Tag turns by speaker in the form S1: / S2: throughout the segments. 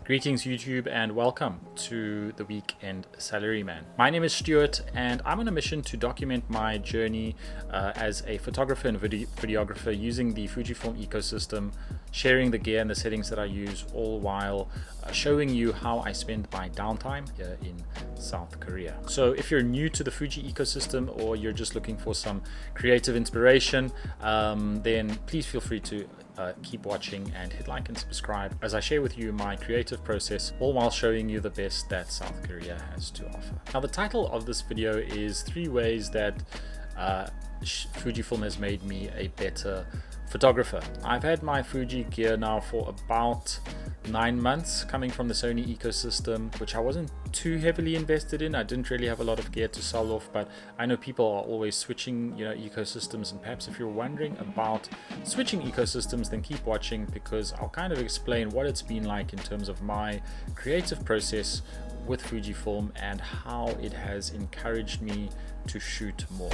S1: Greetings YouTube and welcome to the Weekend Salaryman. My name is Stuart and I'm on a mission to document my journey as a photographer and videographer using the Fujifilm ecosystem, sharing the gear and the settings that I use, all while showing you how I spend my downtime here in South Korea. So if you're new to the Fuji ecosystem or you're just looking for some creative inspiration, then please feel free to keep watching and hit like and subscribe as I share with you my creative process, all while showing you the best that South Korea has to offer. Now, the title of this video is 3 ways that Fujifilm has made me a better photographer. I've had my Fuji gear now for about 9 months, coming from the Sony ecosystem, which I wasn't too heavily invested in. I didn't really have a lot of gear to sell off, but I know people are always switching, ecosystems, and perhaps if you're wondering about switching ecosystems, then keep watching, because I'll kind of explain what it's been like in terms of my creative process with Fujifilm and how it has encouraged me to shoot more.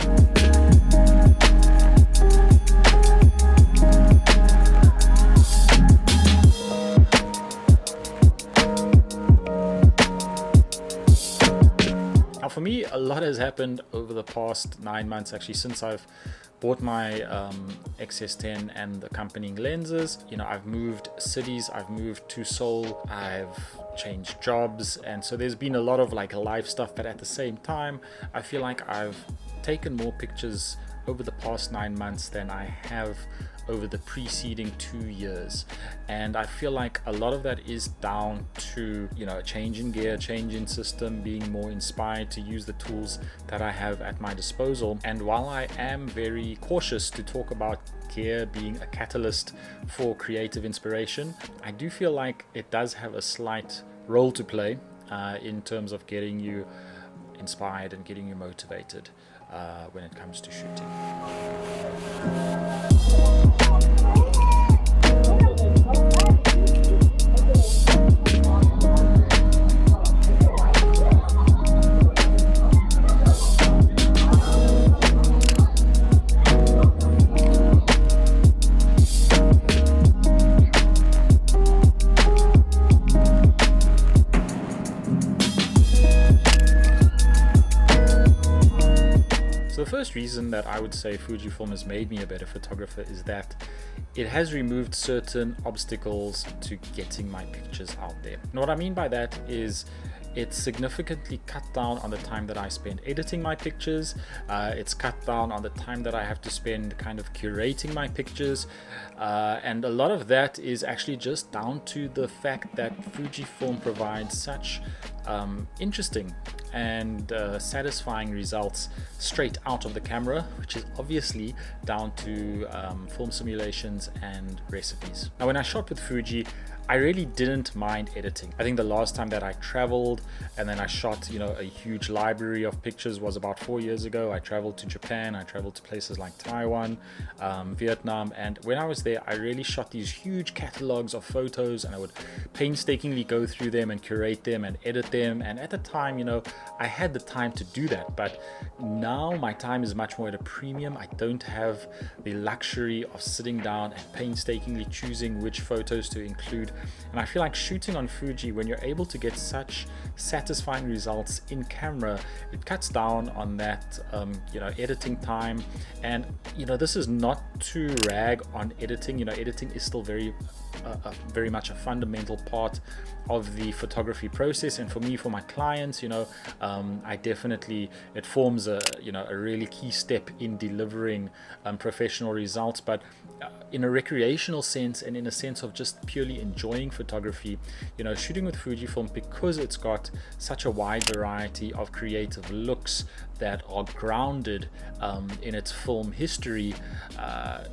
S1: Now, for me, a lot has happened over the past 9 months, actually, since I've bought my XS10 and the accompanying lenses. I've moved cities, I've moved to Seoul, I've changed jobs, and so there's been a lot of live stuff, but at the same time, I feel like I've taken more pictures over the past 9 months than I have over the preceding 2 years, and I feel like a lot of that is down to a change in gear, change in system, being more inspired to use the tools that I have at my disposal. And while I am very cautious to talk about gear being a catalyst for creative inspiration, I do feel like it does have a slight role to play in terms of getting you inspired and getting you motivated when it comes to shooting. So the first reason that I would say Fujifilm has made me a better photographer is that it has removed certain obstacles to getting my pictures out there. And what I mean by that is it's significantly cut down on the time that I spend editing my pictures. It's cut down on the time that I have to spend kind of curating my pictures. And a lot of that is actually just down to the fact that Fujifilm provides such interesting and satisfying results straight out of the camera, which is obviously down to film simulations and recipes. Now, when I shot with Fuji, I really didn't mind editing. I think the last time that I traveled and then I shot, a huge library of pictures was about 4 years ago. I traveled to Japan, I traveled to places like Taiwan, Vietnam, and when I was there, I really shot these huge catalogs of photos, and I would painstakingly go through them and curate them and edit them. And at the time, I had the time to do that, but now my time is much more at a premium. I don't have the luxury of sitting down and painstakingly choosing which photos to include. And I feel like shooting on Fuji, when you're able to get such satisfying results in camera, it cuts down on that editing time. And this is not to rag on editing. Editing is still very much a fundamental part of the photography process, and for me, for my clients, I definitely, it forms a really key step in delivering professional results. But in a recreational sense and in a sense of just purely enjoying photography, shooting with Fujifilm, because it's got such a wide variety of creative looks that are grounded in its film history,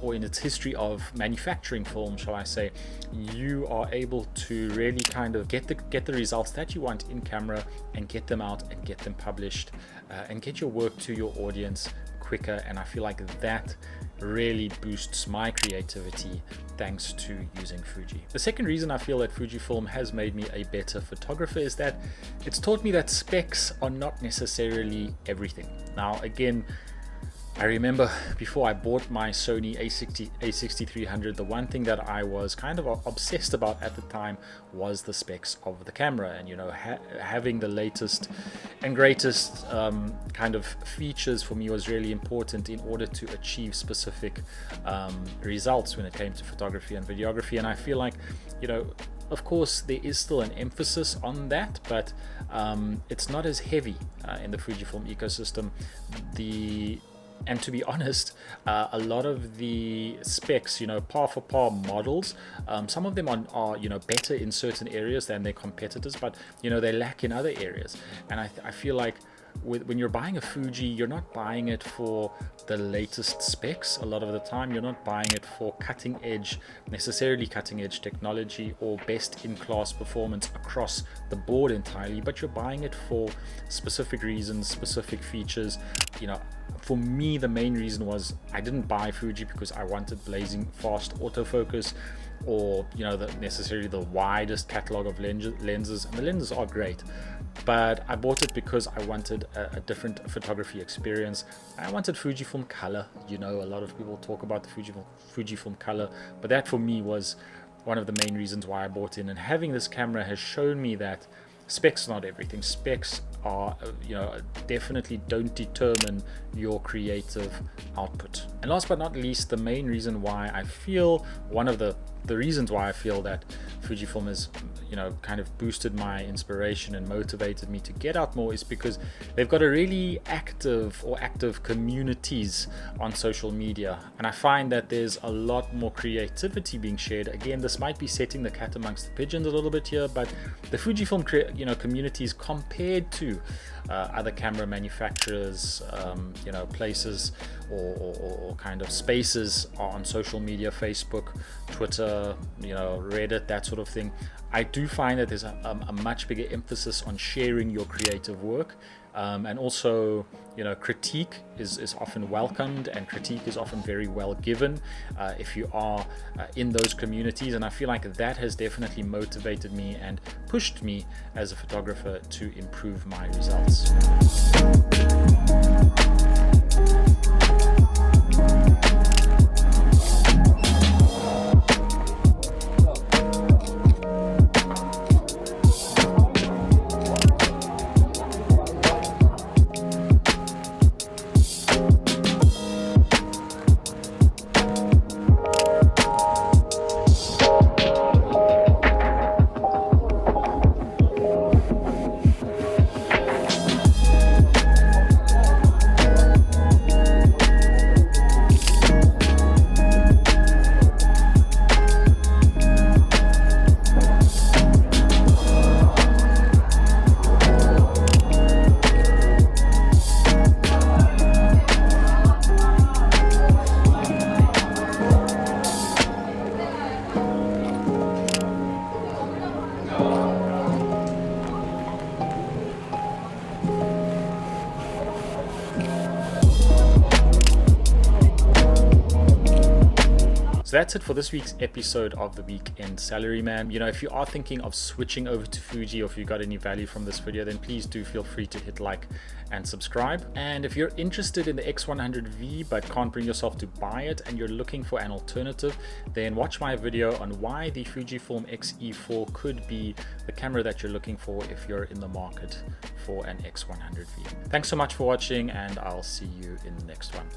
S1: or in its history of manufacturing film, shall I say, you are able to really kind of get the results that you want in camera and get them out and get them published and get your work to your audience quicker. And I feel like that really boosts my creativity thanks to using Fuji. The second reason I feel that Fujifilm has made me a better photographer is that it's taught me that specs are not necessarily everything. Now, again, I remember before I bought my Sony a6300, the one thing that I was kind of obsessed about at the time was the specs of the camera, and having the latest and greatest kind of features for me was really important in order to achieve specific results when it came to photography and videography. And I feel like, of course there is still an emphasis on that, but it's not as heavy in the Fujifilm ecosystem. And to be honest, a lot of the specs, par for par models, some of them are better in certain areas than their competitors, but they lack in other areas. And I feel like when you're buying a Fuji, you're not buying it for the latest specs. A lot of the time you're not buying it for necessarily cutting edge technology or best in class performance across the board entirely, but you're buying it for specific reasons, specific features. For me, the main reason was I didn't buy Fuji because I wanted blazing fast autofocus or necessarily the widest catalog of lenses, and the lenses are great, but I bought it because I wanted a different photography experience. I wanted Fujifilm color. A lot of people talk about the Fujifilm color, but that for me was one of the main reasons why I bought in. And having this camera has shown me that specs are not everything. Specs are, definitely don't determine your creative output. And last but not least, the main reason why I feel, one of the reasons why I feel that Fujifilm has, kind of boosted my inspiration and motivated me to get out more is because they've got a really active communities on social media. And I find that there's a lot more creativity being shared. Again, this might be setting the cat amongst the pigeons a little bit here, but the Fujifilm communities compared to other camera manufacturers, places or kind of spaces on social media, Facebook, Twitter, Reddit, that sort of thing, I do find that there's a much bigger emphasis on sharing your creative work. And also, critique is often welcomed, and critique is often very well given if you are in those communities. And I feel like that has definitely motivated me and pushed me as a photographer to improve my results. So that's it for this week's episode of the Weekend Salaryman. If you are thinking of switching over to Fuji, or if you got any value from this video, then please do feel free to hit like and subscribe. And if you're interested in the X100V but can't bring yourself to buy it and you're looking for an alternative, then watch my video on why the Fujifilm X-E4 could be the camera that you're looking for if you're in the market for an X100V. Thanks so much for watching, and I'll see you in the next one.